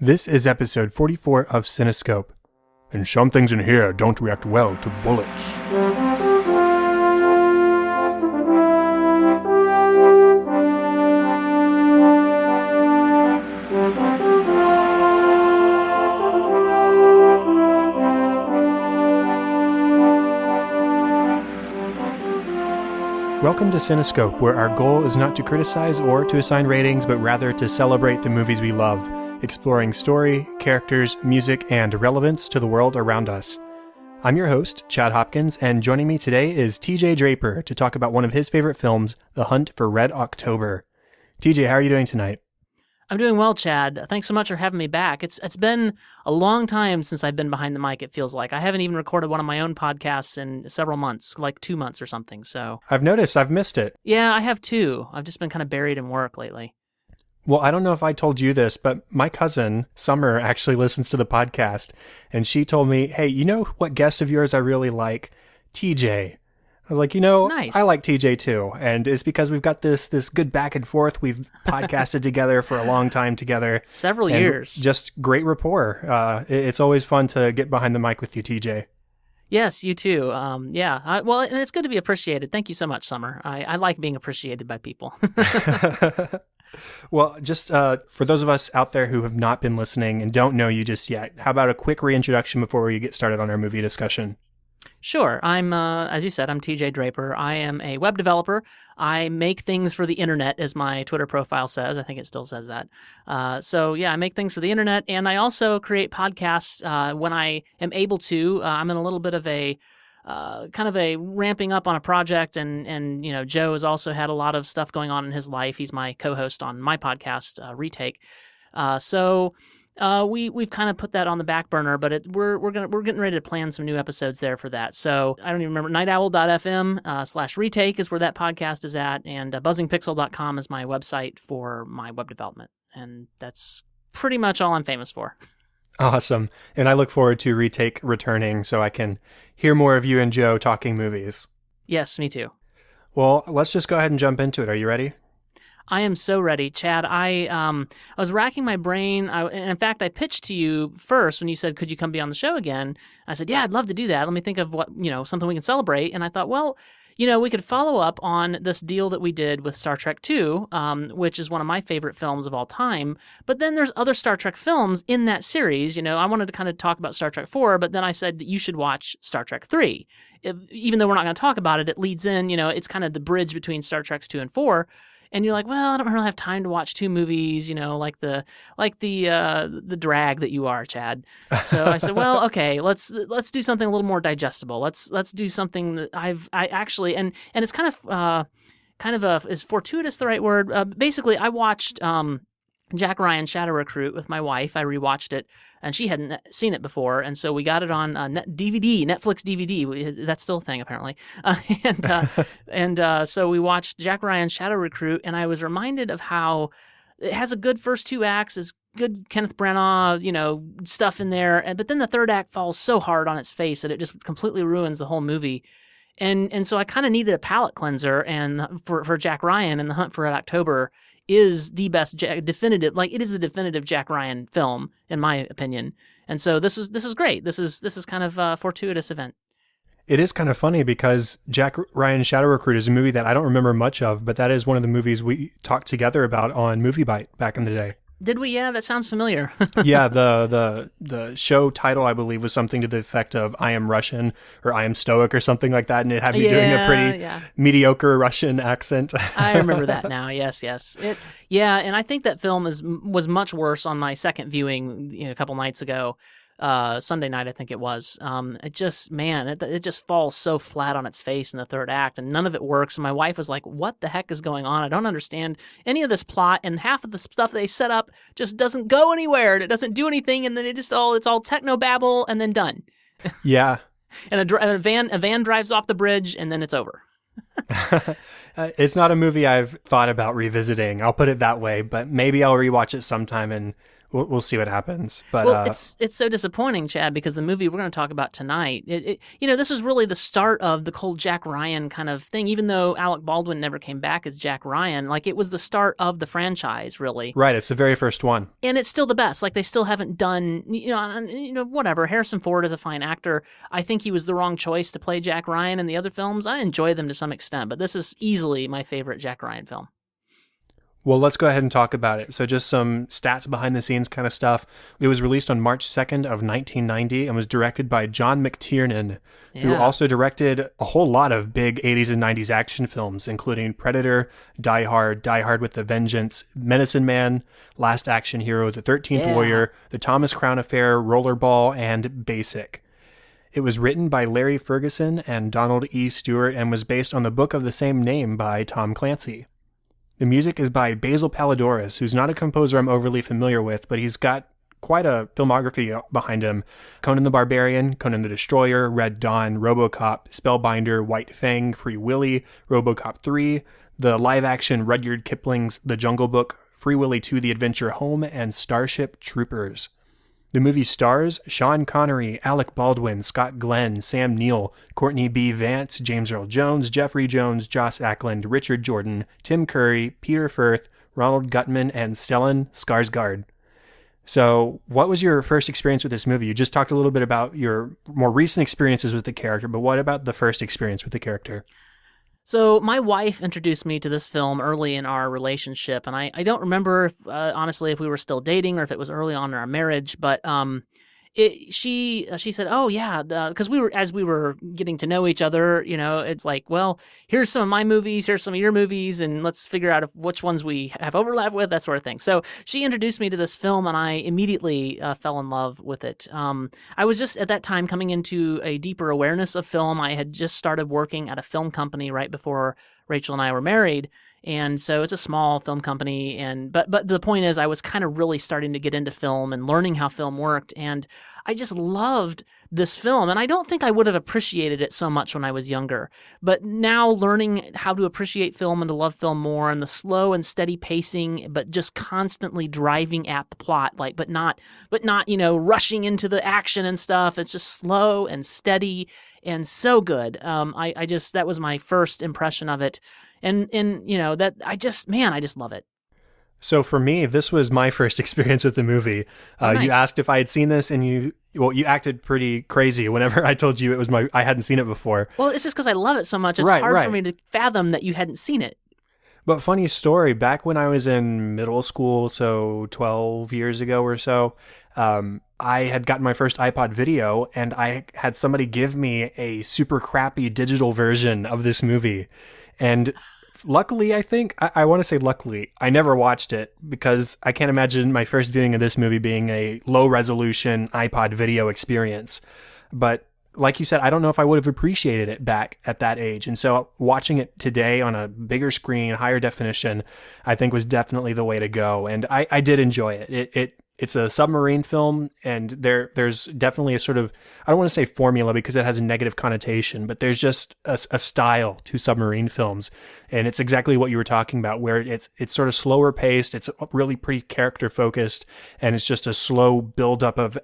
This is episode 44 of Cinescope, and some things in here don't react well to bullets. Welcome to Cinescope, where our goal is not to criticize or to assign ratings, but rather to celebrate the movies we love, exploring story, characters, music, and relevance to the world around us. I'm your host, Chad Hopkins, and joining me today is TJ Draper to talk about one of his favorite films, The Hunt for Red October. TJ, how are you doing tonight? I'm doing well, Chad. Thanks so much for having me back. It's been a long time since I've been behind the mic, it feels like. I haven't even recorded one of my own podcasts in several months, like 2 months or something, so. I've noticed I've missed it. Yeah, I have too. I've just been kind of buried in work lately. Well, I don't know if I told you this, but my cousin, Summer, actually listens to the podcast, and she told me, hey, you know what guest of yours I really like? TJ. I was like, Nice. I like TJ too, and it's because we've got this good back and forth. We've podcasted together for a long time together. Several years. Just great rapport. It's always fun to get behind the mic with you, TJ. Yes, you too. Well, and it's good to be appreciated. Thank you so much, Summer. I like being appreciated by people. Well, just for those of us out there who have not been listening and don't know you just yet, how about a quick reintroduction before we get started on our movie discussion? Sure. I'm, as you said, I'm TJ Draper. I am a web developer. I make things for the internet, as my Twitter profile says. I think it still says that. I make things for the internet, and I also create podcasts when I am able to. I'm in a little bit of a kind of a ramping up on a project, and Joe has also had a lot of stuff going on in his life. He's my co-host on my podcast, Retake. We've kind of put that on the back burner, but we're getting ready to plan some new episodes there for that. So I don't even remember. nightowl.fm/retake is where that podcast is at, and buzzingpixel.com is my website for my web development, and that's pretty much all I'm famous for. Awesome. And I look forward to Retake returning so I can hear more of you and Joe talking movies. Yes, me too. Well, let's just go ahead and jump into it. Are you ready? I am so ready, Chad. I was racking my brain. And in fact, I pitched to you first when you said, could you come be on the show again? I said, yeah, I'd love to do that. Let me think of what, something we can celebrate. And I thought, well, we could follow up on this deal that we did with Star Trek II, which is one of my favorite films of all time. But then there's other Star Trek films in that series. I wanted to kind of talk about Star Trek IV, but then I said that you should watch Star Trek III. Even though we're not going to talk about it, it leads in, it's kind of the bridge between Star Treks 2 and 4. And you're like, well, I don't really have time to watch two movies, like the drag that you are, Chad. So I said, well, okay, let's do something a little more digestible. Let's do something that I actually and it's kind of is fortuitous the right word? Basically, I watched Jack Ryan Shadow Recruit with my wife. I rewatched it, and she hadn't seen it before, and so we got it on Netflix DVD. That's still a thing, apparently. So we watched Jack Ryan Shadow Recruit, and I was reminded of how it has a good first two acts, is good Kenneth Branagh, stuff in there, but then the third act falls so hard on its face that it just completely ruins the whole movie. And so I kind of needed a palate cleanser, and for Jack Ryan, and The Hunt for Red October is the best definitive, it is the definitive Jack Ryan film in my opinion. And so this is great. This is kind of a fortuitous event. It is kind of funny because Jack Ryan Shadow Recruit is a movie that I don't remember much of, but that is one of the movies we talked together about on MovieBite back in the day. Did we? Yeah, that sounds familiar. Yeah, the show title, I believe, was something to the effect of I Am Russian or I Am Stoic or something like that, and it had me doing a pretty mediocre Russian accent. I remember that now, yes. And I think that film was much worse on my second viewing a couple nights ago. Sunday night, I think it was. It just falls so flat on its face in the third act, and none of it works. And my wife was like, what the heck is going on? I don't understand any of this plot, and half of the stuff they set up just doesn't go anywhere, and it doesn't do anything, and then it's all techno-babble, and then done. Yeah. And a van drives off the bridge, and then it's over. It's not a movie I've thought about revisiting, I'll put it that way, but maybe I'll rewatch it sometime and we'll see what happens. But Well, it's so disappointing, Chad, because the movie we're going to talk about tonight, this was really the start of the whole Jack Ryan kind of thing. Even though Alec Baldwin never came back as Jack Ryan, like it was the start of the franchise, really. right, it's the very first one. And it's still the best. Like they still haven't done, whatever. Harrison Ford is a fine actor. I think he was the wrong choice to play Jack Ryan in the other films. I enjoy them to some extent, but this is easily my favorite Jack Ryan film. Well, let's go ahead and talk about it. So just some stats behind the scenes kind of stuff. It was released on March 2nd of 1990 and was directed by John McTiernan, who also directed a whole lot of big 80s and 90s action films, including Predator, Die Hard with a Vengeance, Medicine Man, Last Action Hero, The 13th Warrior, The Thomas Crown Affair, Rollerball, and Basic. It was written by Larry Ferguson and Donald E. Stewart and was based on the book of the same name by Tom Clancy. The music is by Basil Palladores, who's not a composer I'm overly familiar with, but he's got quite a filmography behind him. Conan the Barbarian, Conan the Destroyer, Red Dawn, RoboCop, Spellbinder, White Fang, Free Willy, RoboCop 3, the live-action Rudyard Kipling's The Jungle Book, Free Willy 2, The Adventure Home, and Starship Troopers. The movie stars Sean Connery, Alec Baldwin, Scott Glenn, Sam Neill, Courtney B. Vance, James Earl Jones, Jeffrey Jones, Joss Ackland, Richard Jordan, Tim Curry, Peter Firth, Ronald Gutman, and Stellan Skarsgård. So what was your first experience with this movie? You just talked a little bit about your more recent experiences with the character, but what about the first experience with the character? So my wife introduced me to this film early in our relationship, and I don't remember, honestly, if we were still dating or if it was early on in our marriage, but she said, "Oh yeah," because as we were getting to know each other, it's like, well, here's some of my movies, here's some of your movies, and let's figure out which ones we have overlap with, that sort of thing. So she introduced me to this film, and I immediately fell in love with it. I was just at that time coming into a deeper awareness of film. I had just started working at a film company right before Rachel and I were married. And so it's a small film company, but the point is I was kind of really starting to get into film and learning how film worked, and I just loved this film, and I don't think I would have appreciated it so much when I was younger. But now learning how to appreciate film and to love film more, and the slow and steady pacing, but just constantly driving at the plot, but not rushing into the action and stuff. It's just slow and steady and so good. That was my first impression of it. And that I just love it. So for me, this was my first experience with the movie. Nice. You asked if I had seen this, and you acted pretty crazy whenever I told you I hadn't seen it before. Well, it's just because I love it so much. It's hard for me to fathom that you hadn't seen it. But funny story, back when I was in middle school, so 12 years ago or so, I had gotten my first iPod video, and I had somebody give me a super crappy digital version of this movie. And luckily, I want to say luckily, I never watched it because I can't imagine my first viewing of this movie being a low-resolution iPod video experience. But like you said, I don't know if I would have appreciated it back at that age. And so watching it today on a bigger screen, higher definition, I think was definitely the way to go. And I did enjoy it. It's a submarine film, and there's definitely a sort of, I don't want to say formula because it has a negative connotation, but there's just a style to submarine films. And it's exactly what you were talking about, where it's sort of slower paced, it's really pretty character focused, and it's just a slow buildup of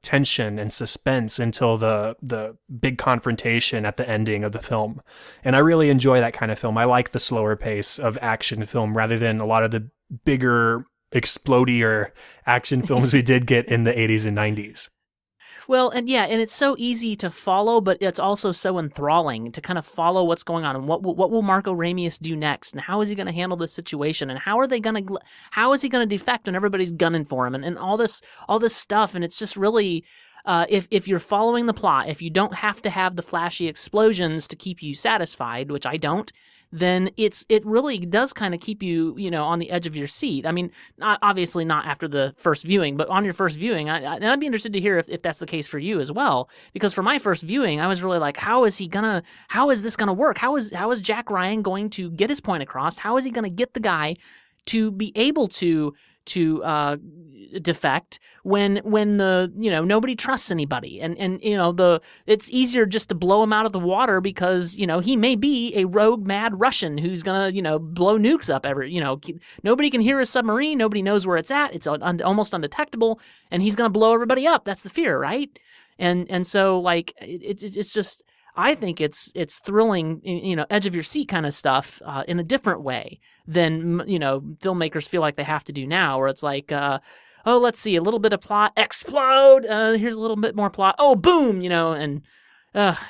tension and suspense until the big confrontation at the ending of the film. And I really enjoy that kind of film. I like the slower pace of action film rather than a lot of the bigger explodier action films we did get in the 80s and 90s. Well, and it's so easy to follow, but it's also so enthralling to kind of follow what's going on and what will Marco Ramius do next, and how is he going to handle this situation, and how is he going to defect when everybody's gunning for him, and all this stuff. And it's just really, if you're following the plot, if you don't have to have the flashy explosions to keep you satisfied, which I don't, then it really does kind of keep you, on the edge of your seat. I mean, obviously not after the first viewing, but on your first viewing, and I'd be interested to hear if that's the case for you as well. Because for my first viewing, I was really like, how is this gonna work? How is Jack Ryan going to get his point across? How is he gonna get the guy to be able to to defect when the nobody trusts anybody, and it's easier just to blow him out of the water because he may be a rogue mad Russian who's gonna blow nukes up nobody can hear his submarine, nobody knows where it's at, it's almost undetectable, and he's gonna blow everybody up. That's the fear, right? And so like it's just, I think it's thrilling, edge of your seat kind of stuff in a different way than filmmakers feel like they have to do now, where it's like, oh, let's see, a little bit of plot, explode. Here's a little bit more plot. Oh, boom, and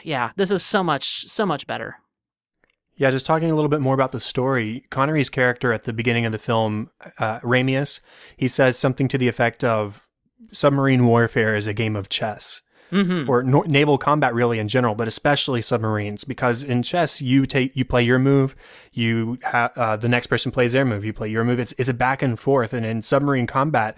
yeah, this is so much better. Yeah, just talking a little bit more about the story. Connery's character at the beginning of the film, Ramius, he says something to the effect of submarine warfare is a game of chess. Mm-hmm. Or naval combat really in general, but especially submarines, because in chess you play your move, the next person plays their move, you play your move. It's a back and forth, and in submarine combat,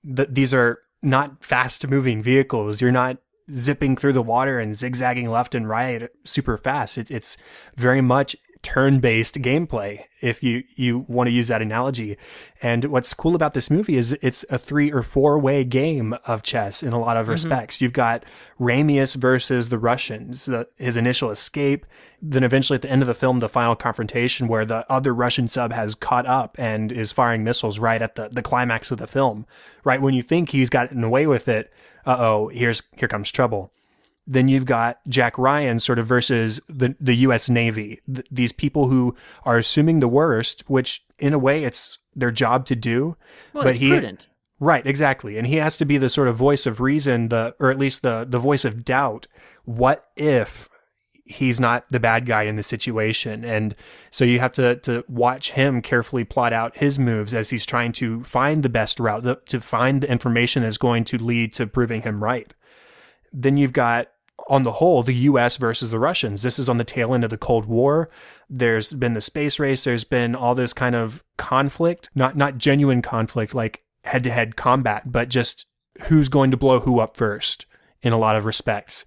these are not fast moving vehicles. You're not zipping through the water and zigzagging left and right super fast. It's very much turn-based gameplay, if you want to use that analogy. And what's cool about this movie is it's a 3 or 4 way game of chess in a lot of respects. You've got Ramius versus the Russians, his initial escape, then eventually at the end of the film, the final confrontation where the other Russian sub has caught up and is firing missiles right at the climax of the film. Right when you think he's gotten away with it, here comes trouble. Then you've got Jack Ryan sort of versus the U.S. Navy, these people who are assuming the worst, which in a way it's their job to do. Well, it's prudent. Right, exactly. And he has to be the sort of voice of reason, or at least the voice of doubt. What if he's not the bad guy in the situation? And so you have to watch him carefully plot out his moves as he's trying to find the best route, to find the information that's going to lead to proving him right. Then you've got, on the whole, the U.S. versus the Russians. This is on the tail end of the Cold War. There's been the space race. There's been all this kind of conflict, not genuine conflict like head-to-head combat, but just who's going to blow who up first in a lot of respects.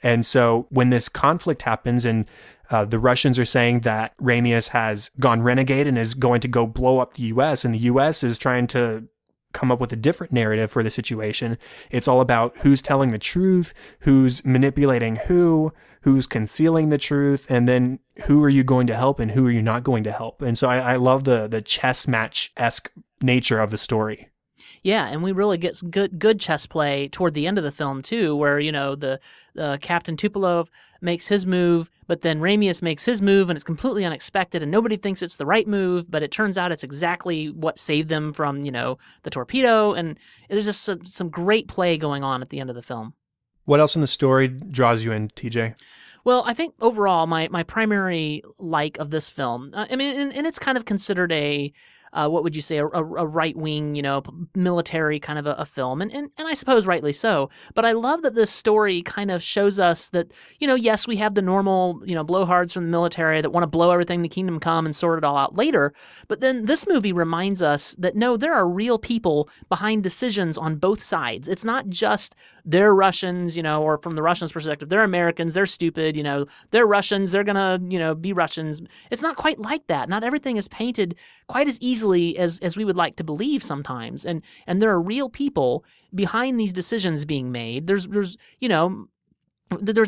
And so when this conflict happens and the Russians are saying that Ramius has gone renegade and is going to go blow up the U.S., and the U.S. is trying to come up with a different narrative for the situation. It's all about who's telling the truth, who's manipulating who's concealing the truth, and then who are you going to help and who are you not going to help. And so I love the chess match-esque nature of the story. Yeah, and we really get some good chess play toward the end of the film too, where the Captain Tupolev makes his move, but then Ramius makes his move, and it's completely unexpected, and nobody thinks it's the right move, but it turns out it's exactly what saved them from the torpedo, and there's just some great play going on at the end of the film. What else in the story draws you in, TJ? Well, I think overall my primary like of this film, and it's kind of considered a what would you say, a right-wing, military kind of a film, and I suppose rightly so. But I love that this story kind of shows us that, yes, we have the normal, blowhards from the military that want to blow everything to kingdom come and sort it all out later. But then this movie reminds us that, no, there are real people behind decisions on both sides. It's not just they're Russians, or from the Russians' perspective, they're Americans, they're stupid, they're Russians, they're going to, be Russians. It's not quite like that. Not everything is painted quite as easily as we would like to believe sometimes. And there are real people behind these decisions being made. There's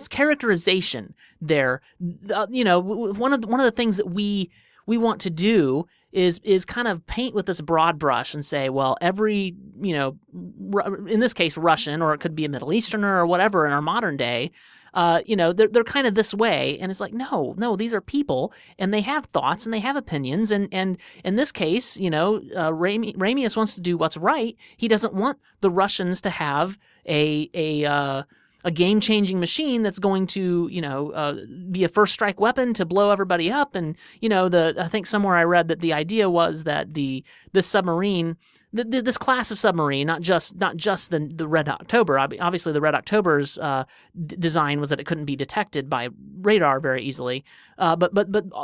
characterization there. One of the things that we want to do is kind of paint with this broad brush and say, well, every, in this case, Russian, or it could be a Middle Easterner or whatever in our modern day, they're kind of this way. And it's like, no, these are people, and they have thoughts and they have opinions. And in this case, Ramius wants to do what's right. He doesn't want the Russians to have a game-changing machine that's going to, be a first-strike weapon to blow everybody up. And, I think somewhere I read that the idea was that this submarine, this class of submarine, not just the Red October. Obviously, the Red October's design was that it couldn't be detected by radar very easily. But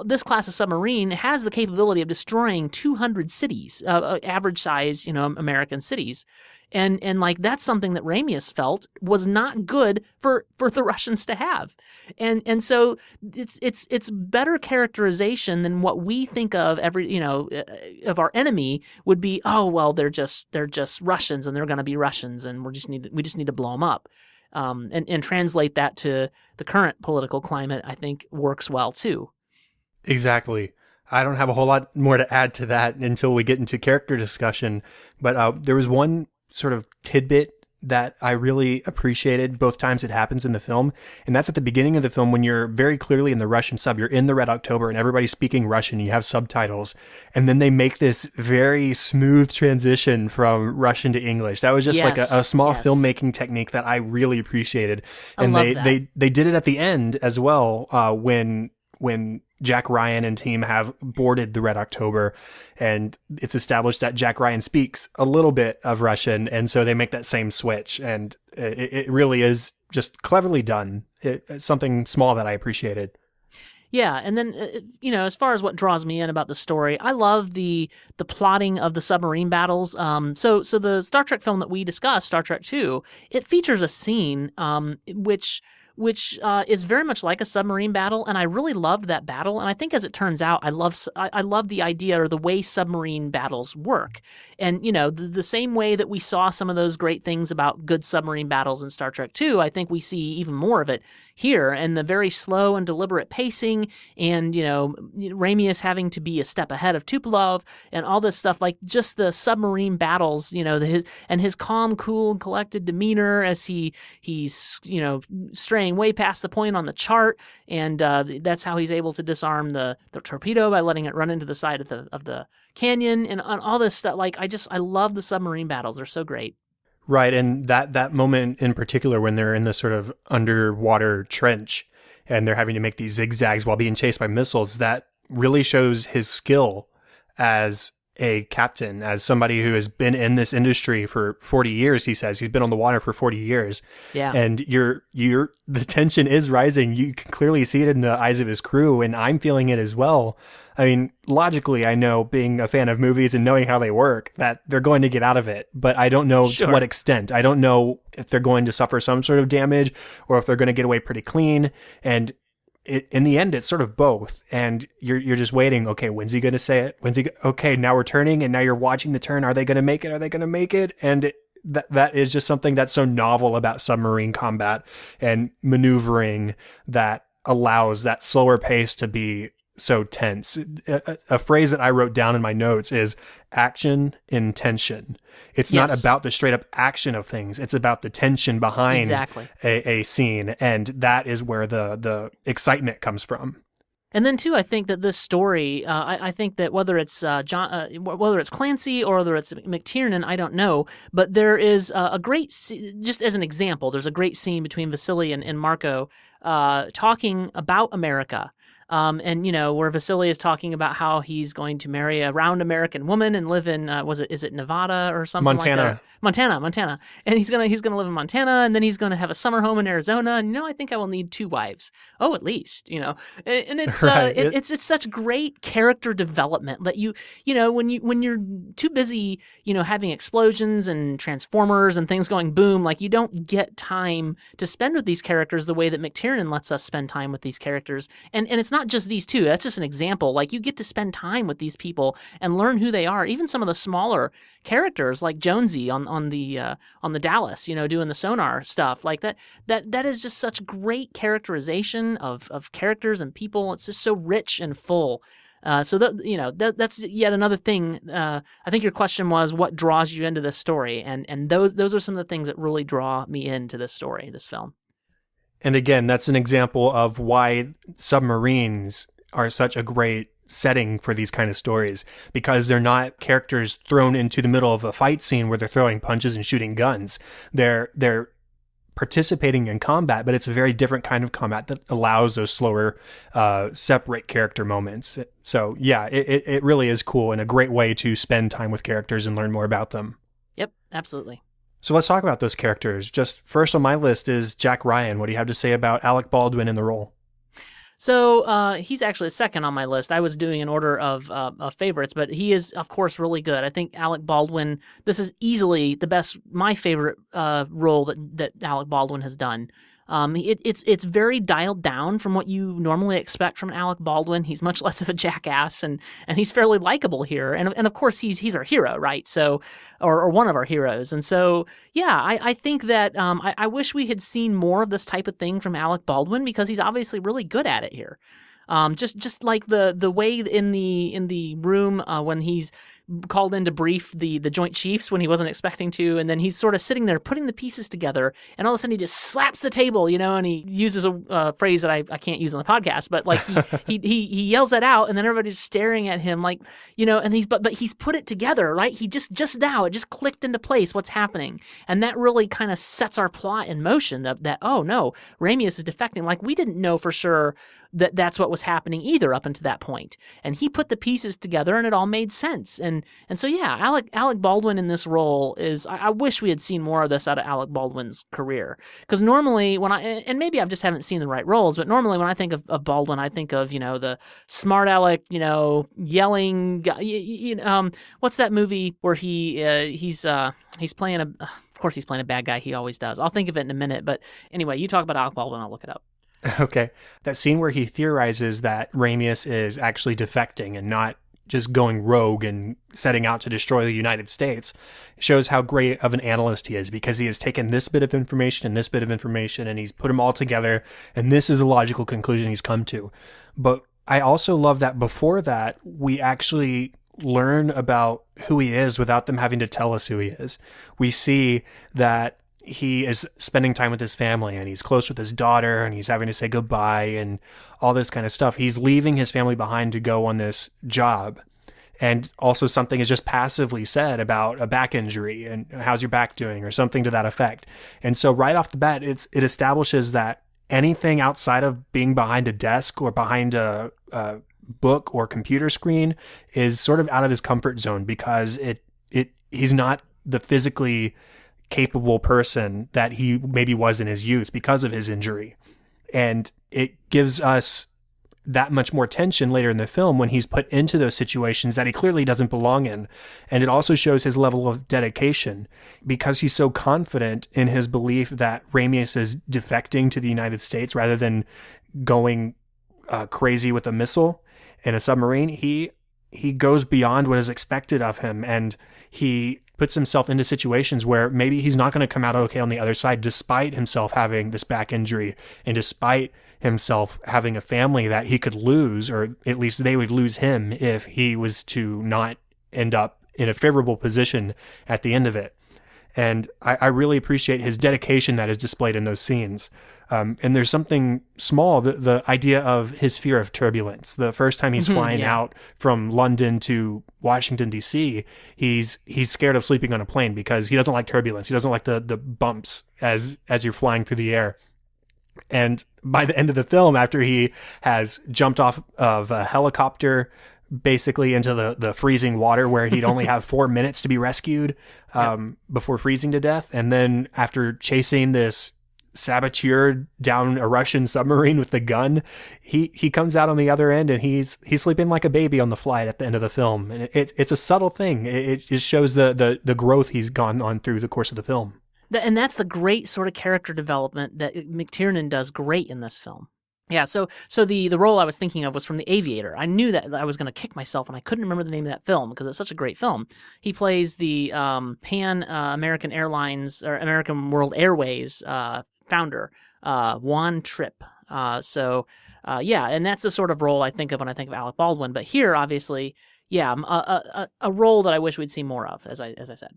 this class of submarine has the capability of destroying 200 cities, average size, American cities. And like that's something that Ramius felt was not good for the Russians to have. And so it's better characterization than what we think of of our enemy would be, oh well, they're just Russians and they're going to be Russians and we just need to blow them up. And translate that to the current political climate, I think works well too. Exactly. I don't have a whole lot more to add to that until we get into character discussion, but there was one sort of tidbit that I really appreciated both times it happens in the film, and that's at the beginning of the film when you're very clearly in the Russian sub. You're in the Red October and everybody's speaking Russian, you have subtitles, and then they make this very smooth transition from Russian to English. That was just like a small filmmaking technique that I really appreciated. And they did it at the end as well, when Jack Ryan and team have boarded the Red October, and it's established that Jack Ryan speaks a little bit of Russian, and so they make that same switch, and it really is just cleverly done. It's something small that I appreciated. Yeah, and then as far as what draws me in about the story, I love the plotting of the submarine battles. So the Star Trek film that we discussed, Star Trek II, it features a scene which is very much like a submarine battle, and I really loved that battle. And I think, as it turns out, I love the idea or the way submarine battles work. And the same way that we saw some of those great things about good submarine battles in Star Trek II, I think we see even more of it here, and the very slow and deliberate pacing, and Ramius having to be a step ahead of Tupolev, and all this stuff, like just the submarine battles, his calm, cool, and collected demeanor as he's straying way past the point on the chart, and that's how he's able to disarm the torpedo by letting it run into the side of the canyon, and all this stuff. Like I love the submarine battles; they're so great. Right, and that moment in particular when they're in this sort of underwater trench and they're having to make these zigzags while being chased by missiles, that really shows his skill as a captain, as somebody who has been in this industry for 40 years. He says he's been on the water for 40 years. Yeah. And the tension is rising. You can clearly see it in the eyes of his crew, and I'm feeling it as well. I mean, logically, I know, being a fan of movies and knowing how they work, that they're going to get out of it, but I don't know to what extent. I don't know if they're going to suffer some sort of damage or if they're going to get away pretty clean. And in the end, it's sort of both, and you're just waiting. Okay, when's he going to say it? Okay, now we're turning, and now you're watching the turn. Are they going to make it? Are they going to make it? And that is just something that's so novel about submarine combat and maneuvering that allows that slower pace to be so tense. A phrase that I wrote down in my notes is action in tension. It's not about the straight up action of things. It's about the tension behind a scene. And that is where the excitement comes from. And then too, I think that this story, I think that whether it's whether it's Clancy or whether it's McTiernan, I don't know, but there is a great, just as an example, there's a great scene between Vasily and Marco talking about America. And where Vasily is talking about how he's going to marry a round American woman and live in is it Nevada or something like that? Montana. And he's gonna live in Montana, and then he's gonna have a summer home in Arizona. And I think I will need 2 wives. Oh, at least, And it's right. It's such great character development that when you're too busy, having explosions and transformers and things going boom, like you don't get time to spend with these characters the way that McTiernan lets us spend time with these characters. And it's not just these two. That's just an example. Like, you get to spend time with these people and learn who they are. Even some of the smaller characters, like Jonesy on the Dallas, doing the sonar stuff, like that is just such great characterization of characters and people. It's just so rich and full. So that's yet another thing. I think your question was, what draws you into this story, and those are some of the things that really draw me into this story, this film. And again, that's an example of why submarines are such a great setting for these kind of stories, because they're not characters thrown into the middle of a fight scene where they're throwing punches and shooting guns. They're participating in combat, but it's a very different kind of combat that allows those slower, separate character moments. So yeah, it really is cool and a great way to spend time with characters and learn more about them. Yep, absolutely. So let's talk about those characters. Just first on my list is Jack Ryan. What do you have to say about Alec Baldwin in the role? So he's actually second on my list. I was doing an order of favorites, but he is, of course, really good. I think Alec Baldwin, this is easily my favorite role that Alec Baldwin has done. It's very dialed down from what you normally expect from Alec Baldwin. He's much less of a jackass, and he's fairly likable here. And of course, he's our hero, right? So, or one of our heroes. And so, yeah, I think that I wish we had seen more of this type of thing from Alec Baldwin, because he's obviously really good at it here. Just like the way in the room when he's called in to brief the Joint Chiefs when he wasn't expecting to, and then he's sort of sitting there putting the pieces together, and all of a sudden he just slaps the table, and he uses a phrase that I can't use on the podcast, but like he yells that out, and then everybody's staring at him like, and he's put it together, right? He just now, it just clicked into place what's happening, and that really kind of sets our plot in motion that oh no, Ramius is defecting. Like, we didn't know for sure that's what was happening either up until that point. And he put the pieces together and it all made sense. And so, yeah, Alec Baldwin in this role is, I wish we had seen more of this out of Alec Baldwin's career. Because normally and maybe I just haven't seen the right roles, but normally when I think of Baldwin, I think of, the smart Alec, yelling guy. What's that movie where he's playing of course he's playing a bad guy. He always does. I'll think of it in a minute. But anyway, you talk about Alec Baldwin, I'll look it up. Okay. That scene where he theorizes that Ramius is actually defecting and not just going rogue and setting out to destroy the United States shows how great of an analyst he is, because he has taken this bit of information and this bit of information and he's put them all together, and this is a logical conclusion he's come to. But I also love that before that, we actually learn about who he is without them having to tell us who he is. We see that he is spending time with his family, and he's close with his daughter, and he's having to say goodbye and all this kind of stuff. He's leaving his family behind to go on this job. And also something is just passively said about a back injury and how's your back doing or something to that effect. And so right off the bat, it establishes that anything outside of being behind a desk or behind a book or computer screen is sort of out of his comfort zone, because he's not the physically capable person that he maybe was in his youth because of his injury. And it gives us that much more tension later in the film when he's put into those situations that he clearly doesn't belong in. And it also shows his level of dedication, because he's so confident in his belief that Ramius is defecting to the United States rather than going crazy with a missile in a submarine. He goes beyond what is expected of him, and he puts himself into situations where maybe he's not going to come out okay on the other side, despite himself having this back injury and despite himself having a family that he could lose, or at least they would lose him if he was to not end up in a favorable position at the end of it. And I really appreciate his dedication that is displayed in those scenes. And there's something small, the idea of his fear of turbulence. The first time he's flying out from London to Washington, D.C., he's scared of sleeping on a plane because he doesn't like turbulence. He doesn't like the bumps as you're flying through the air. And by the end of the film, after he has jumped off of a helicopter basically into the freezing water where he'd only have 4 minutes to be rescued before freezing to death, and then after chasing this saboteur down a Russian submarine with the gun, he comes out on the other end, and he's sleeping like a baby on the flight at the end of the film. And it's a subtle thing. It just shows the growth he's gone on through the course of the film. And that's the great sort of character development that McTiernan does great in this film. Yeah, so the role I was thinking of was from The Aviator. I knew that I was going to kick myself, and I couldn't remember the name of that film because it's such a great film. He plays the Pan American Airlines or American World Airways founder, Juan Trippe. Yeah, and that's the sort of role I think of when I think of Alec Baldwin. But here, obviously, yeah, a role that I wish we'd see more of, as I said.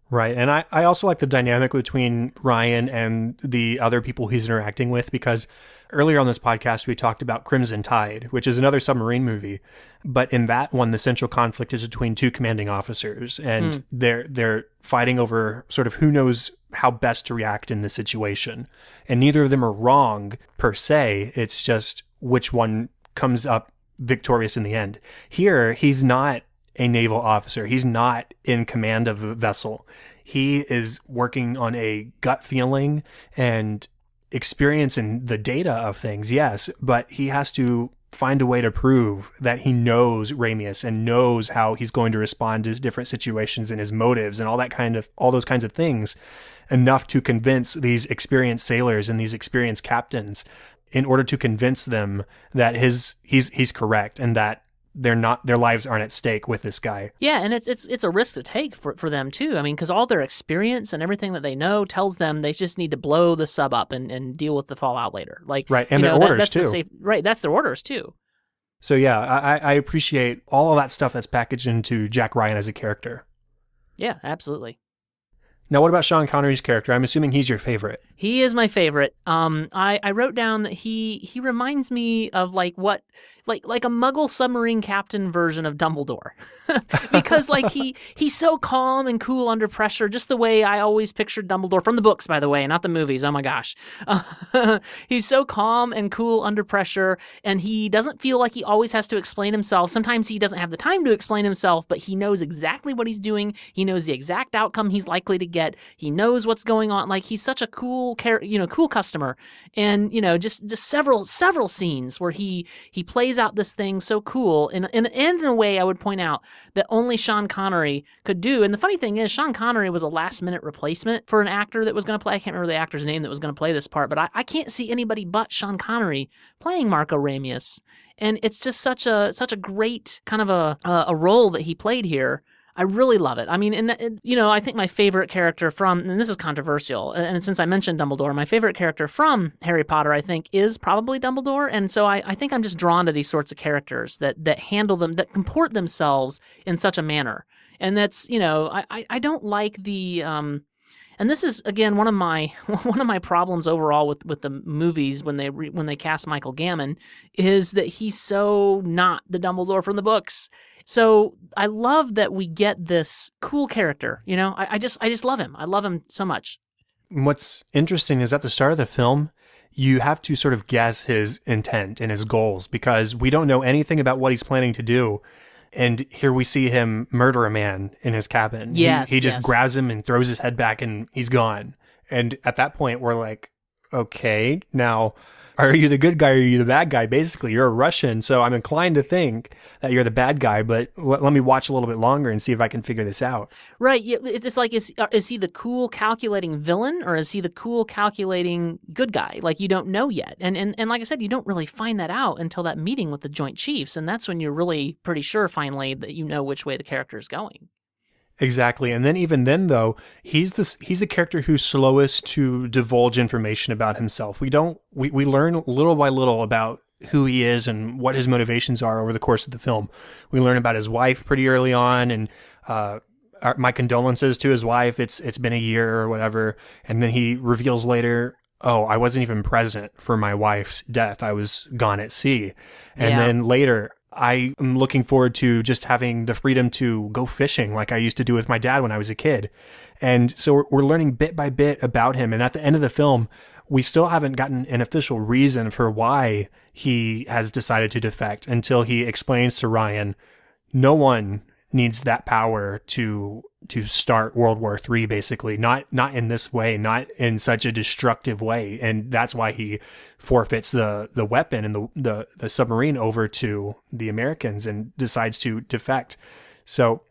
Right. And I also like the dynamic between Ryan and the other people he's interacting with, because earlier on this podcast, we talked about Crimson Tide, which is another submarine movie. But in that one, the central conflict is between two commanding officers, and they're fighting over sort of who knows how best to react in this situation. And neither of them are wrong per se. It's just which one comes up victorious in the end. Here, he's not a naval officer. He's not in command of a vessel. He is working on a gut feeling and experience in the data of things, yes, but he has to find a way to prove that he knows Ramius and knows how he's going to respond to different situations and his motives and all those kinds of things, enough to convince these experienced sailors and these experienced captains, in order to convince them that he's correct and that their lives aren't at stake with this guy. Yeah, and it's a risk to take for them too. I mean, because all their experience and everything that they know tells them they just need to blow the sub up and deal with the fallout later. Like, right, and their orders that's too. Right, that's their orders too. So yeah, I appreciate all of that stuff that's packaged into Jack Ryan as a character. Yeah, absolutely. Now, what about Sean Connery's character? I'm assuming he's your favorite. He is my favorite. I wrote down that he reminds me of like a Muggle submarine captain version of Dumbledore, because like he's so calm and cool under pressure, just the way I always pictured Dumbledore from the books, by the way, not the movies. Oh my gosh, he's so calm and cool under pressure, and he doesn't feel like he always has to explain himself. Sometimes he doesn't have the time to explain himself, but he knows exactly what he's doing. He knows the exact outcome he's likely to get. He knows what's going on. Like, he's such a cool customer, and just several scenes where he plays out this thing so cool and in a way I would point out that only Sean Connery could do. And the funny thing is, Sean Connery was a last-minute replacement for an actor that was going to play. I can't remember the actor's name that was going to play this part, but I can't see anybody but Sean Connery playing Marco Ramius. And it's just such a great kind of a role that he played here. I really love it. I mean, I think my favorite character from, and this is controversial, and since I mentioned Dumbledore, my favorite character from Harry Potter, I think, is probably Dumbledore. And so I think I'm just drawn to these sorts of characters that handle them, that comport themselves in such a manner. And that's, I don't like the, and this is, again, one of my problems overall with the movies when they cast Michael Gambon, is that he's so not the Dumbledore from the books. So I love that we get this cool character. I just love him. I love him so much. What's interesting is at the start of the film, you have to sort of guess his intent and his goals, because we don't know anything about what he's planning to do. And here we see him murder a man in his cabin. Yes, he just grabs him and throws his head back and he's gone. And at that point, we're like, okay, now, are you the good guy or are you the bad guy? Basically, you're a Russian, so I'm inclined to think that you're the bad guy, but let me watch a little bit longer and see if I can figure this out. Right. It's just like, is he the cool, calculating villain, or is he the cool, calculating good guy? Like, you don't know yet. And like I said, you don't really find that out until that meeting with the Joint Chiefs, and that's when you're really pretty sure, finally, that you know which way the character is going. Exactly. And then even then, though, he's a character who's slowest to divulge information about himself. We learn little by little about who he is and what his motivations are over the course of the film. We learn about his wife pretty early on, and my condolences to his wife. It's been a year or whatever. And then he reveals later, oh, I wasn't even present for my wife's death. I was gone at sea. And then later, I am looking forward to just having the freedom to go fishing like I used to do with my dad when I was a kid. And so we're learning bit by bit about him. And at the end of the film, we still haven't gotten an official reason for why he has decided to defect until he explains to Ryan, no one needs that power to start World War III, basically. Not in this way, not in such a destructive way. And that's why he forfeits the weapon and the submarine over to the Americans and decides to defect. So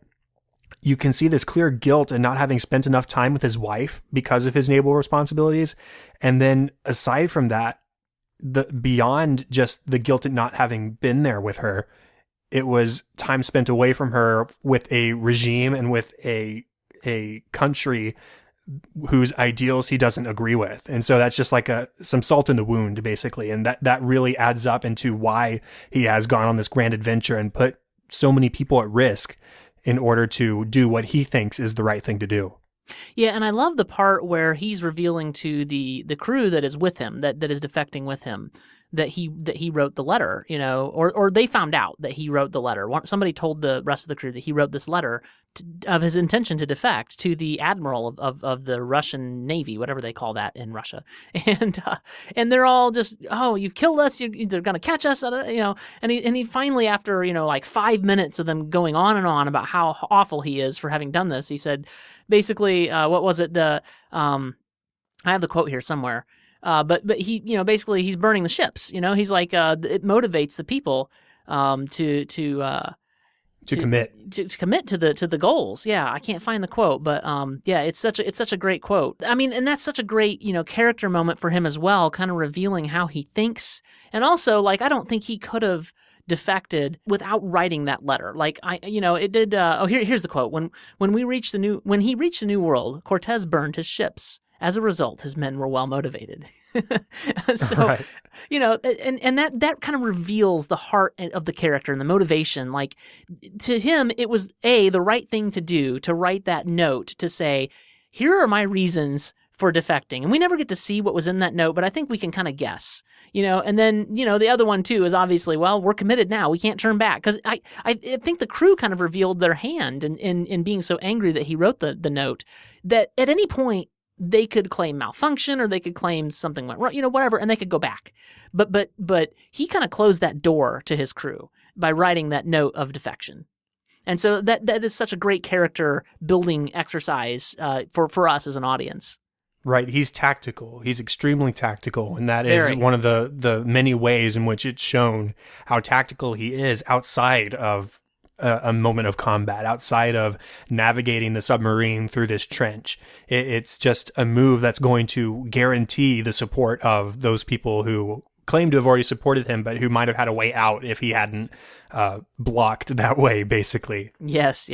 you can see this clear guilt in not having spent enough time with his wife because of his naval responsibilities. And then aside from that, beyond just the guilt at not having been there with her, it was time spent away from her with a regime and with a country whose ideals he doesn't agree with. And so that's just like some salt in the wound, basically. And that really adds up into why he has gone on this grand adventure and put so many people at risk in order to do what he thinks is the right thing to do. Yeah, and I love the part where he's revealing to the crew that is with him, that is defecting with him, that he wrote the letter, or they found out that he wrote the letter. Somebody told the rest of the crew that he wrote this letter of his intention to defect to the admiral of the Russian Navy, whatever they call that in Russia. And they're all just, oh, you've killed us, they're going to catch us, and he finally, after, like 5 minutes of them going on and on about how awful he is for having done this, he said, basically, what was it? I have the quote here somewhere. But he, basically he's burning the ships. He's like it motivates the people to commit. to commit to the goals. Yeah, I can't find the quote, but yeah, it's such a great quote. I mean, and that's such a great character moment for him as well, kind of revealing how he thinks, and also like I don't think he could have defected without writing that letter. Like it did. Here's the quote: when he reached the New World, Cortez burned his ships. As a result, his men were well motivated. So, Right. And that kind of reveals the heart of the character and the motivation. Like, to him, it was the right thing to do, to write that note to say, here are my reasons for defecting. And we never get to see what was in that note, but I think we can kind of guess, and then, the other one too is obviously, well, we're committed now. We can't turn back. Because I think the crew kind of revealed their hand in being so angry that he wrote the note, that at any point, they could claim malfunction or they could claim something went wrong, whatever, and they could go back. But he kind of closed that door to his crew by writing that note of defection. And so that is such a great character building exercise for us as an audience. Right. He's tactical. He's extremely tactical. And that Very. is one of the many ways in which it's shown how tactical he is outside of a moment of combat, outside of navigating the submarine through this trench. It's just a move that's going to guarantee the support of those people who claim to have already supported him, but who might have had a way out if he hadn't blocked that way, basically. Yes.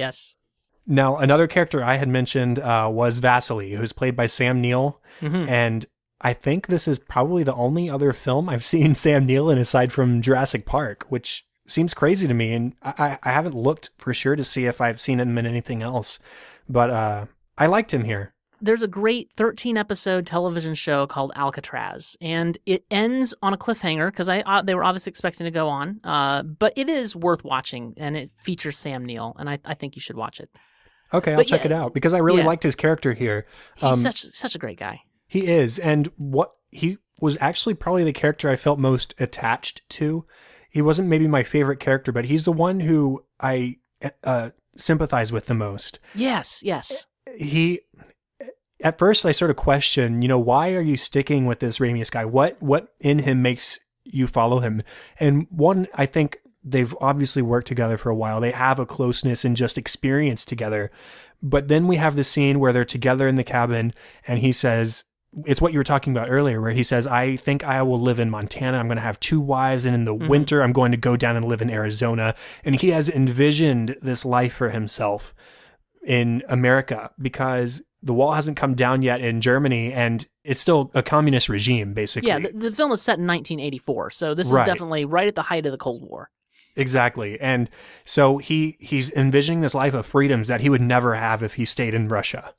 Now, another character I had mentioned was Vasily, who's played by Sam Neill. Mm-hmm. And I think this is probably the only other film I've seen Sam Neill in aside from Jurassic Park, which seems crazy to me. And I haven't looked for sure to see if I've seen him in anything else. But I liked him here. There's a great 13-episode television show called Alcatraz, and it ends on a cliffhanger because they were obviously expecting to go on. But it is worth watching, and it features Sam Neill, and I think you should watch it. Okay, I'll check it out because I really liked his character here. He's such a great guy. He is, and he was actually probably the character I felt most attached to. He wasn't maybe my favorite character, but he's the one who I sympathize with the most. Yes. At first, I sort of questioned, why are you sticking with this Ramius guy? What in him makes you follow him? And one, I think they've obviously worked together for a while. They have a closeness and just experience together. But then we have the scene where they're together in the cabin, and he says, it's what you were talking about earlier, where he says, I think I will live in Montana. I'm going to have 2 wives. And in the winter, I'm going to go down and live in Arizona. And he has envisioned this life for himself in America because the wall hasn't come down yet in Germany, and it's still a communist regime, basically. Yeah, the film is set in 1984. So this is definitely right at the height of the Cold War. Exactly. And so he's envisioning this life of freedoms that he would never have if he stayed in Russia.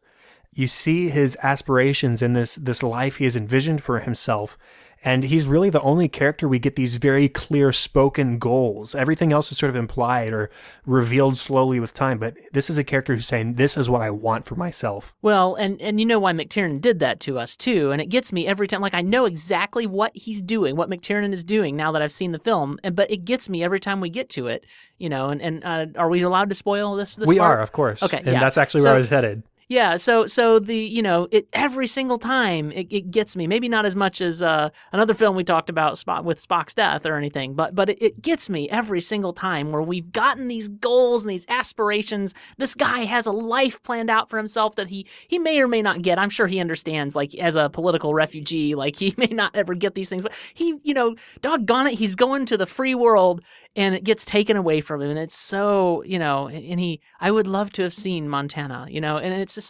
You see his aspirations in this life he has envisioned for himself. And he's really the only character we get these very clear spoken goals. Everything else is sort of implied or revealed slowly with time. But this is a character who's saying, this is what I want for myself. Well, and you know why McTiernan did that to us too. And it gets me every time. Like, I know exactly what he's doing, what McTiernan is doing now that I've seen the film. But it gets me every time we get to it, and are we allowed to spoil this We part? are, of course. Okay. And that's actually where I was headed. Yeah, so the every single time it gets me. Maybe not as much as another film we talked about with Spock's death or anything, but it gets me every single time where we've gotten these goals and these aspirations. This guy has a life planned out for himself that he may or may not get. I'm sure he understands, like, as a political refugee, like, he may not ever get these things, but he, doggone it, he's going to the free world. And it gets taken away from him, and it's so, I would love to have seen Montana, and it's just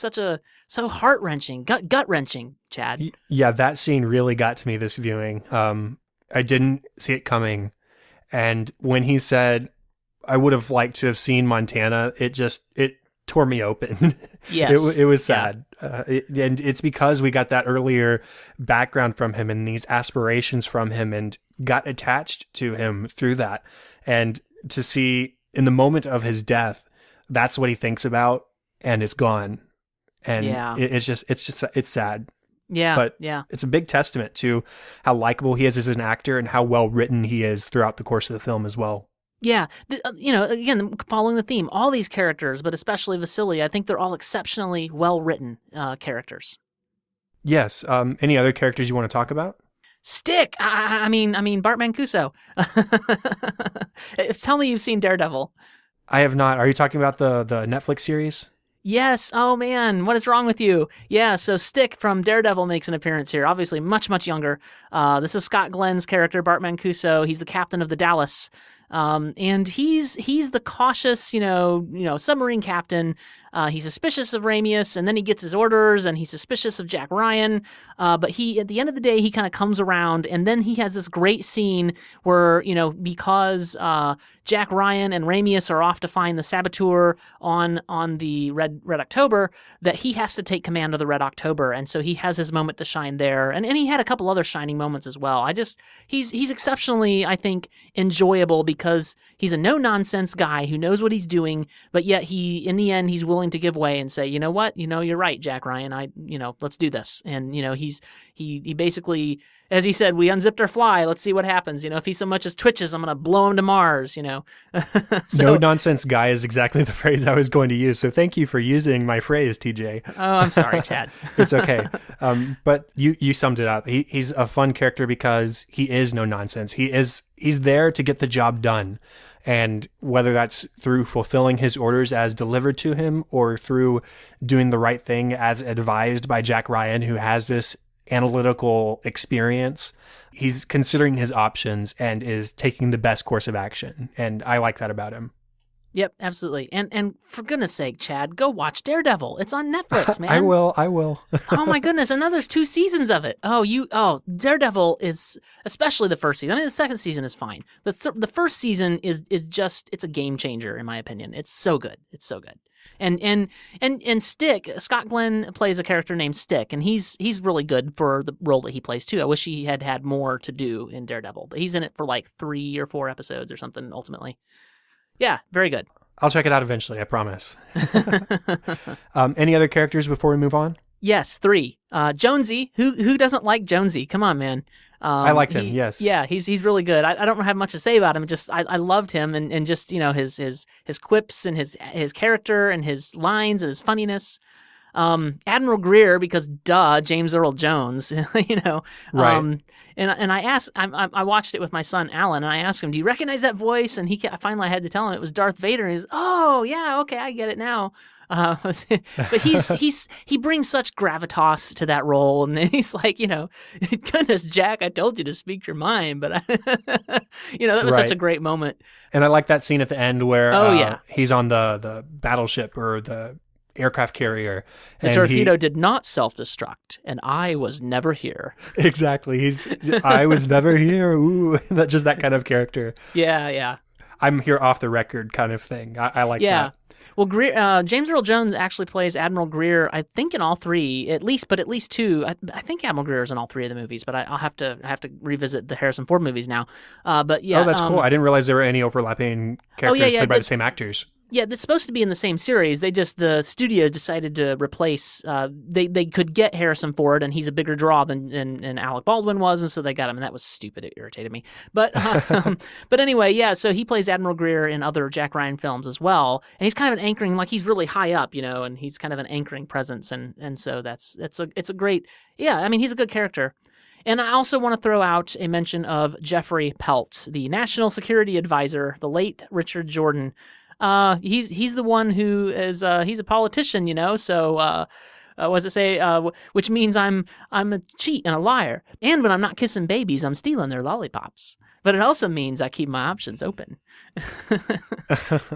so heart-wrenching, gut-wrenching, Chad. Yeah, that scene really got to me this viewing. I didn't see it coming, and when he said, I would have liked to have seen Montana, it tore me open. Yes. It was sad. And it's because we got that earlier background from him and these aspirations from him and got attached to him through that. And to see in the moment of his death, that's what he thinks about, and it's gone. And it's sad. Yeah. But yeah. It's a big testament to how likable he is as an actor and how well written he is throughout the course of the film as well. Yeah. Again, following the theme, all these characters, but especially Vasily, I think they're all exceptionally well-written characters. Yes. Any other characters you want to talk about? Stick. I mean Bart Mancuso. Tell me you've seen Daredevil. I have not. Are you talking about the Netflix series? Yes. Oh man, what is wrong with you? Yeah. So Stick from Daredevil makes an appearance here. Obviously, much younger. This is Scott Glenn's character, Bart Mancuso. He's the captain of the Dallas, and he's the cautious, submarine captain. He's suspicious of Ramius, and then he gets his orders, and he's suspicious of Jack Ryan. But he, at the end of the day, he kind of comes around, and then he has this great scene where, because Jack Ryan and Ramius are off to find the saboteur on the Red October, that he has to take command of the Red October, and so he has his moment to shine there, and he had a couple other shining moments as well. He's exceptionally, I think, enjoyable because he's a no-nonsense guy who knows what he's doing, but yet in the end, he's willing to give way and say, you know what, you're right, Jack Ryan, let's do this. And, he basically, as he said, we unzipped our fly, let's see what happens. If he so much as twitches, I'm going to blow him to Mars, So, no nonsense guy is exactly the phrase I was going to use. So thank you for using my phrase, TJ. Oh, I'm sorry, Chad. It's okay. But you summed it up. He's a fun character because he is no nonsense. He's there to get the job done. And whether that's through fulfilling his orders as delivered to him or through doing the right thing as advised by Jack Ryan, who has this analytical experience, he's considering his options and is taking the best course of action. And I like that about him. Yep, absolutely. And for goodness sake, Chad, go watch Daredevil. It's on Netflix, man. I will. Oh my goodness. And now there's 2 seasons of it. Daredevil is, especially the first season. I mean, the second season is fine. The first season is just, it's a game changer in my opinion. It's so good. It's so good. And Stick, Scott Glenn plays a character named Stick, and he's really good for the role that he plays too. I wish he had more to do in Daredevil, but he's in it for like 3 or 4 episodes or something ultimately. Yeah, very good. I'll check it out eventually, I promise. Any other characters before we move on? Yes, 3. Jonesy, who doesn't like Jonesy? Come on, man. I liked him, yes. Yeah, he's really good. I don't have much to say about him. Just I loved him and just his quips and his character and his lines and his funniness. Admiral Greer, because James Earl Jones, Right. And I watched it with my son Alan, and I asked him, "Do you recognize that voice?" And finally I had to tell him it was Darth Vader. And he's, "Oh yeah, okay, I get it now." But he brings such gravitas to that role, and then he's like, goodness, Jack, I told you to speak your mind, but that was such a great moment. And I like that scene at the end where yeah. he's on the battleship or the aircraft carrier. The torpedo did not self-destruct, and I was never here. Exactly. I was never here. Ooh, just that kind of character. Yeah. I'm here off the record kind of thing. I like that. Well, James Earl Jones actually plays Admiral Greer, I think in all 3, at least 2. I think Admiral Greer is in all 3 of the movies, but I'll have to revisit the Harrison Ford movies now. But yeah. Oh, that's cool. I didn't realize there were any overlapping characters played by the same actors. Yeah, it's supposed to be in the same series. The studios decided to replace. They could get Harrison Ford, and he's a bigger draw than Alec Baldwin was, and so they got him. And that was stupid. It irritated me. But but anyway, yeah. So he plays Admiral Greer in other Jack Ryan films as well, and he's kind of an anchoring, like he's really high up, and he's kind of an anchoring presence, and so it's a great. Yeah, I mean, he's a good character. And I also want to throw out a mention of Jeffrey Pelt, the National Security Advisor, the late Richard Jordan. He's the one who is he's a politician, so what does it say? Which means I'm a cheat and a liar, and when I'm not kissing babies, I'm stealing their lollipops. But it also means I keep my options open.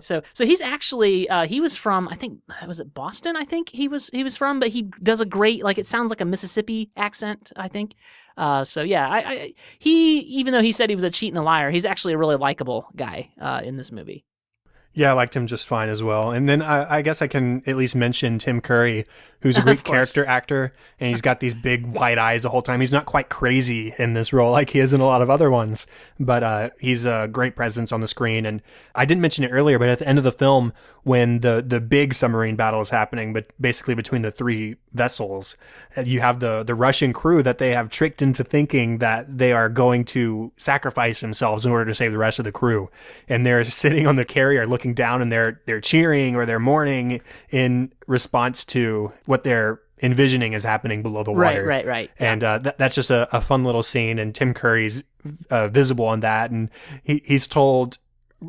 So he's actually he was from, I think, was it Boston? I think he was from, but he does a great, like, it sounds like a Mississippi accent, I think. So yeah, he, even though he said he was a cheat and a liar, he's actually a really likable guy in this movie. Yeah, I liked him just fine as well. And then I guess I can at least mention Tim Curry, who's a great character actor, and he's got these big wide eyes the whole time. He's not quite crazy in this role like he is in a lot of other ones, but he's a great presence on the screen. And I didn't mention it earlier, but at the end of the film, when the big submarine battle is happening, but basically between the 3 vessels, you have the Russian crew that they have tricked into thinking that they are going to sacrifice themselves in order to save the rest of the crew. And they're sitting on the carrier looking down, and they're cheering or they're mourning in response to what their envisioning is happening below the water. Right. Yeah. And that's just a fun little scene, and Tim Curry's visible on that, and he's told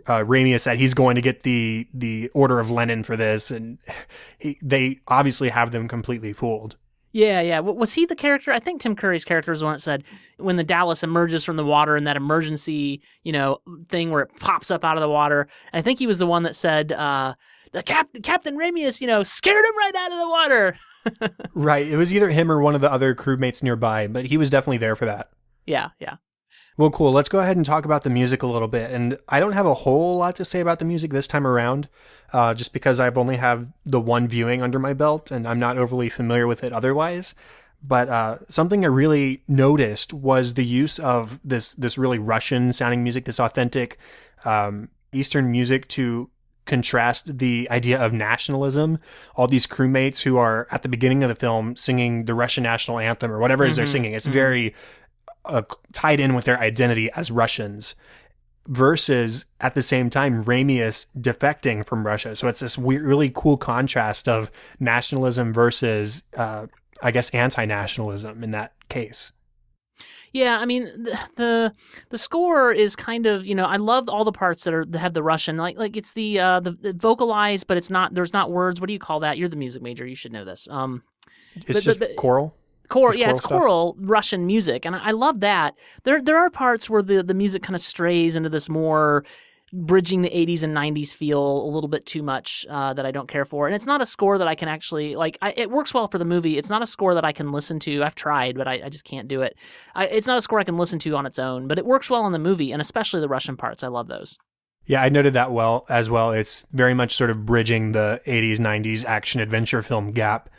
Ramius that he's going to get the Order of Lenin for this, and they obviously have them completely fooled. Yeah. Was he the character? I think Tim Curry's character was the one that said when the Dallas emerges from the water in that emergency, thing where it pops up out of the water. I think he was the one that said, the Captain Ramius, scared him right out of the water. Right. It was either him or one of the other crewmates nearby, but he was definitely there for that. Yeah. Well, cool. Let's go ahead and talk about the music a little bit. And I don't have a whole lot to say about the music this time around, just because I've only have the one viewing under my belt and I'm not overly familiar with it otherwise. But something I really noticed was the use of this really Russian sounding music, this authentic Eastern music to contrast the idea of nationalism. All these crewmates who are at the beginning of the film singing the Russian national anthem or whatever it is they're singing. It's very tied in with their identity as Russians, versus at the same time Ramius defecting from Russia. So it's this really cool contrast of nationalism versus, I guess, anti-nationalism in that case. Yeah, I mean the score is kind of, I love all the parts that have the Russian, like it's the vocalized, but it's not, there's not words. What do you call that? You're the music major, you should know this. It's just choral. It's choral Russian music, and I love that. There are parts where the music kind of strays into this more bridging the 80s and 90s feel a little bit too much that I don't care for. And it's not a score that I can actually, it works well for the movie. It's not a score that I can listen to. I've tried, but I just can't do it. It's not a score I can listen to on its own, but it works well in the movie, and especially the Russian parts. I love those. Yeah, I noted that as well. It's very much sort of bridging the 80s, 90s action adventure film gap.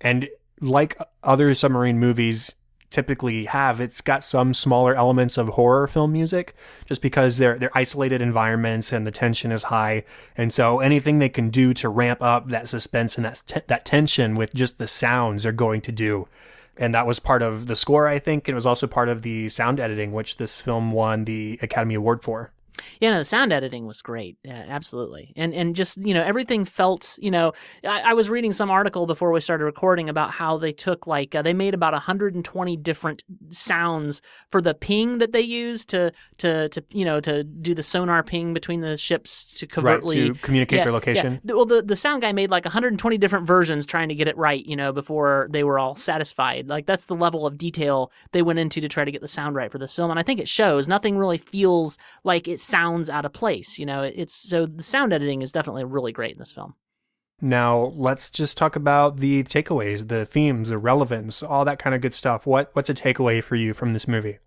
And like other submarine movies typically have, it's got some smaller elements of horror film music, just because they're isolated environments and the tension is high. And so anything they can do to ramp up that suspense and that tension with just the sounds they're going to do. And that was part of the score, I think. It was also part of the sound editing, which this film won the Academy Award for. Yeah, no, the sound editing was great. Yeah, absolutely. And just, everything felt, I was reading some article before we started recording about how they took they made about 120 different sounds for the ping that they used to do the sonar ping between the ships to covertly to communicate their location. Yeah. Well, the sound guy made 120 different versions trying to get it right, before they were all satisfied. That's the level of detail they went into to try to get the sound right for this film. And I think it shows. Nothing really feels like it sounds out of place. So the sound editing is definitely really great in this film. Now let's just talk about the takeaways, the themes, the relevance, all that kind of good stuff. What's a takeaway for you from this movie?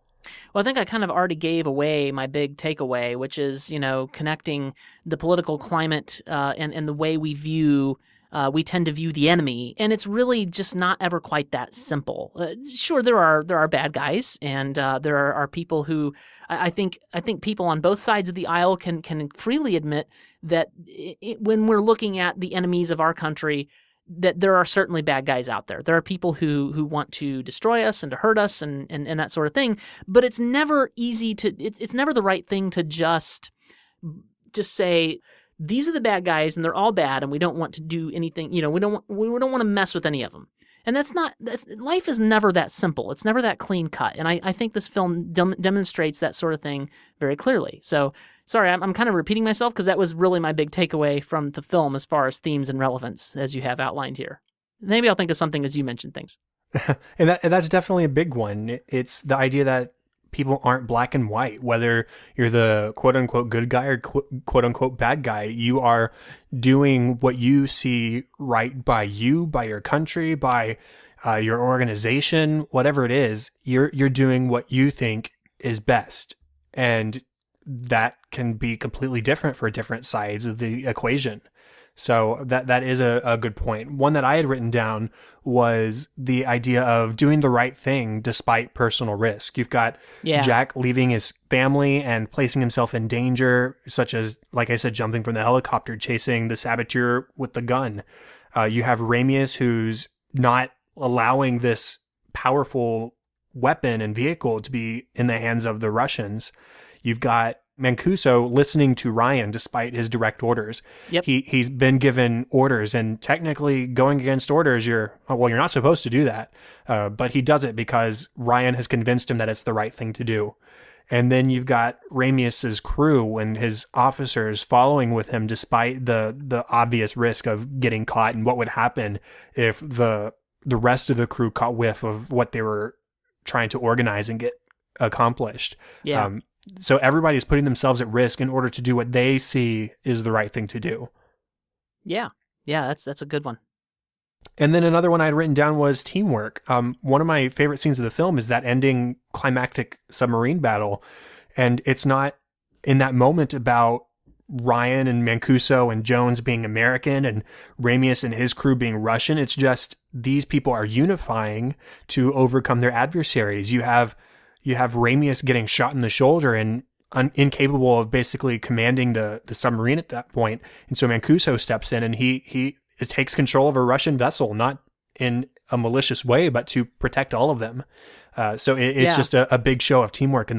Well, I think I kind of already gave away my big takeaway, which is, connecting the political climate and the way we tend to view the enemy, and it's really just not ever quite that simple. Sure, there are bad guys, and there are people who I think people on both sides of the aisle can freely admit that when we're looking at the enemies of our country, that there are certainly bad guys out there. There are people who want to destroy us and to hurt us and that sort of thing. But it's never easy to. It's never the right thing to just say, these are the bad guys and they're all bad and we don't want to do anything, we don't want to mess with any of them. And life is never that simple. It's never that clean cut. And I think this film demonstrates that sort of thing very clearly. So sorry, I'm kind of repeating myself because that was really my big takeaway from the film as far as themes and relevance as you have outlined here. Maybe I'll think of something as you mentioned things. and that's definitely a big one. It's the idea that people aren't black and white, whether you're the quote unquote good guy or quote unquote bad guy. You are doing what you see right by you, by your country, by your organization, whatever it is. You're doing what you think is best. And that can be completely different for different sides of the equation. So that is a good point. One that I had written down was the idea of doing the right thing despite personal risk. You've got Jack leaving his family and placing himself in danger, such as, like I said, jumping from the helicopter, chasing the saboteur with the gun. You have Ramius, who's not allowing this powerful weapon and vehicle to be in the hands of the Russians. You've got Mancuso listening to Ryan despite his direct orders. Yep. He's been given orders, and technically going against orders, you're not supposed to do that. But he does it because Ryan has convinced him that it's the right thing to do. And then you've got Ramius's crew and his officers following with him despite the obvious risk of getting caught and what would happen if the rest of the crew caught whiff of what they were trying to organize and get accomplished. Yeah. So everybody's putting themselves at risk in order to do what they see is the right thing to do. Yeah. Yeah, that's a good one. And then another one I had written down was teamwork. One of my favorite scenes of the film is that ending climactic submarine battle. And it's not in that moment about Ryan and Mancuso and Jones being American and Ramius and his crew being Russian. It's just these people are unifying to overcome their adversaries. You have Ramius getting shot in the shoulder and incapable of basically commanding the submarine at that point. And so Mancuso steps in and he takes control of a Russian vessel, not in a malicious way, but to protect all of them. So it's just a big show of teamwork in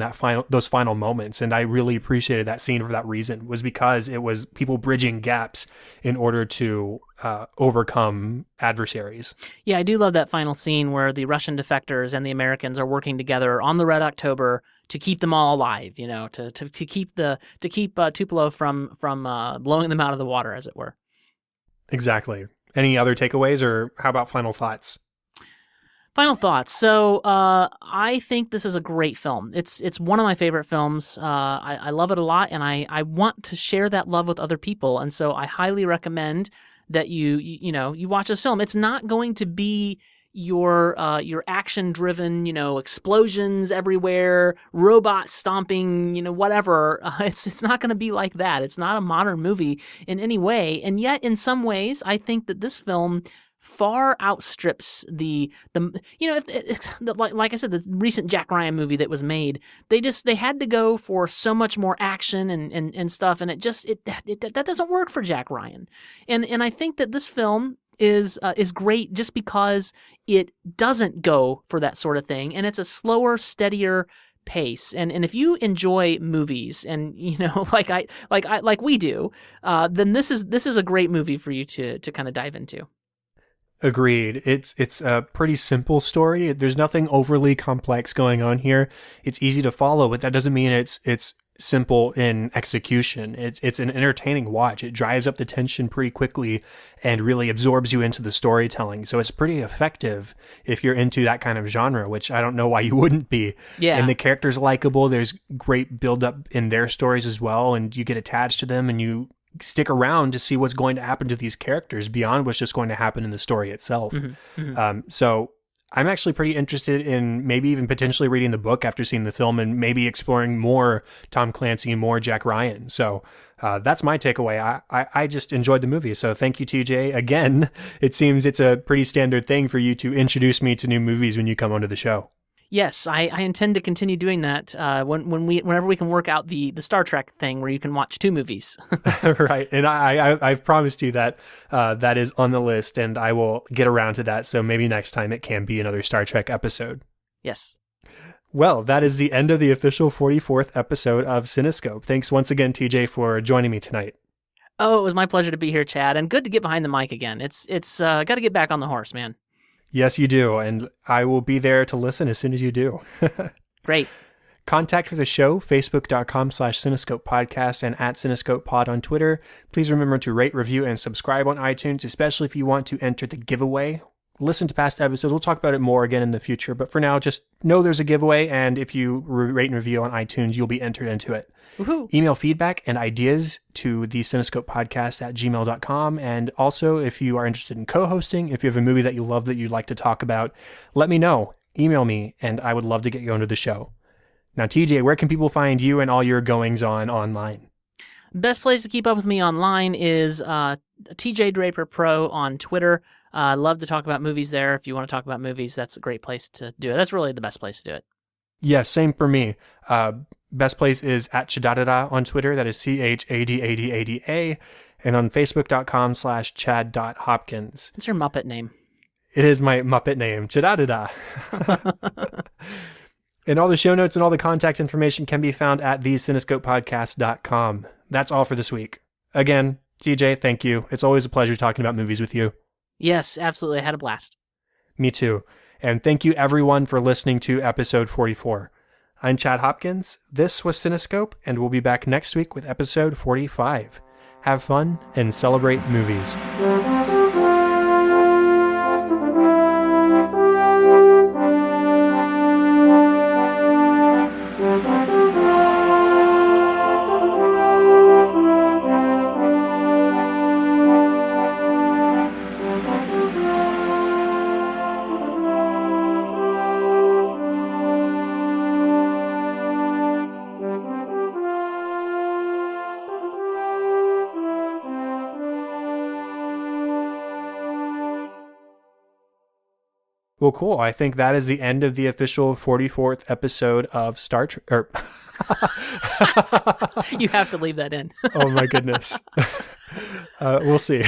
those final moments. And I really appreciated that scene for that reason, was because it was people bridging gaps in order to overcome adversaries. Yeah, I do love that final scene where the Russian defectors and the Americans are working together on the Red October to keep them all alive, to keep Tupelo from blowing them out of the water, as it were. Exactly. Any other takeaways, or how about final thoughts? Final thoughts. So I think this is a great film. It's one of my favorite films. I love it a lot, and I want to share that love with other people. And so I highly recommend that you watch this film. It's not going to be your action-driven, explosions everywhere, robots stomping, whatever. It's not going to be like that. It's not a modern movie in any way. And yet, in some ways, I think that this film far outstrips the like I said, the recent Jack Ryan movie that was made. They had to go for so much more action and stuff, and that doesn't work for Jack Ryan. And I think that this film is great just because it doesn't go for that sort of thing, and it's a slower, steadier pace. And if you enjoy movies, and like we do, then this is a great movie for you to kind of dive into. Agreed. It's a pretty simple story. There's nothing overly complex going on here. It's easy to follow, but that doesn't mean it's simple in execution. It's an entertaining watch. It drives up the tension pretty quickly and really absorbs you into the storytelling. So it's pretty effective if you're into that kind of genre, which I don't know why you wouldn't be. Yeah. And the characters are likable. There's great build-up in their stories as well, and you get attached to them, and you stick around to see what's going to happen to these characters beyond what's just going to happen in the story itself. Mm-hmm. Mm-hmm. So I'm actually pretty interested in maybe even potentially reading the book after seeing the film, and maybe exploring more Tom Clancy and more Jack Ryan. So that's my takeaway. I just enjoyed the movie. So thank you, TJ. Again, it seems it's a pretty standard thing for you to introduce me to new movies when you come onto the show. Yes, I intend to continue doing that whenever we can work out the Star Trek thing where you can watch two movies. Right, and I've promised you that that is on the list, and I will get around to that. So maybe next time it can be another Star Trek episode. Yes. Well, that is the end of the official 44th episode of Cinescope. Thanks once again, TJ, for joining me tonight. Oh, it was my pleasure to be here, Chad, and good to get behind the mic again. It's got to get back on the horse, man. Yes, you do, and I will be there to listen as soon as you do. Great. Contact for the show, facebook.com/Cinescope Podcast and @Cinescope Pod on Twitter. Please remember to rate, review, and subscribe on iTunes, especially if you want to enter the giveaway. Listen to past episodes. We'll talk about it more again in the future, but for now, just know there's a giveaway, and if you rate and review on iTunes, you'll be entered into it. Woohoo. Email feedback and ideas to the Cinescope Podcast @gmail.com. And also, if you are interested in co-hosting, if you have a movie that you love that you'd like to talk about, let me know. Email me, and I would love to get you onto the show. Now, TJ, where can people find you and all your goings-on online? Best place to keep up with me online is TJ Draper Pro on Twitter. I love to talk about movies there. If you want to talk about movies, that's a great place to do it. That's really the best place to do it. Yeah, same for me. Best place is @Chadadada on Twitter. That is CHADDADA. And on Facebook.com/Chad.Hopkins. It's your Muppet name. It is my Muppet name, Chadadada. And all the show notes and all the contact information can be found at thecinescopepodcast.com. That's all for this week. Again, TJ, thank you. It's always a pleasure talking about movies with you. Yes, absolutely. I had a blast. Me too. And thank you everyone for listening to episode 44. I'm Chad Hopkins. This was Cinescope, and we'll be back next week with episode 45. Have fun and celebrate movies. Well, cool. I think that is the end of the official 44th episode of Star Trek. You have to leave that in. Oh, my goodness. We'll see.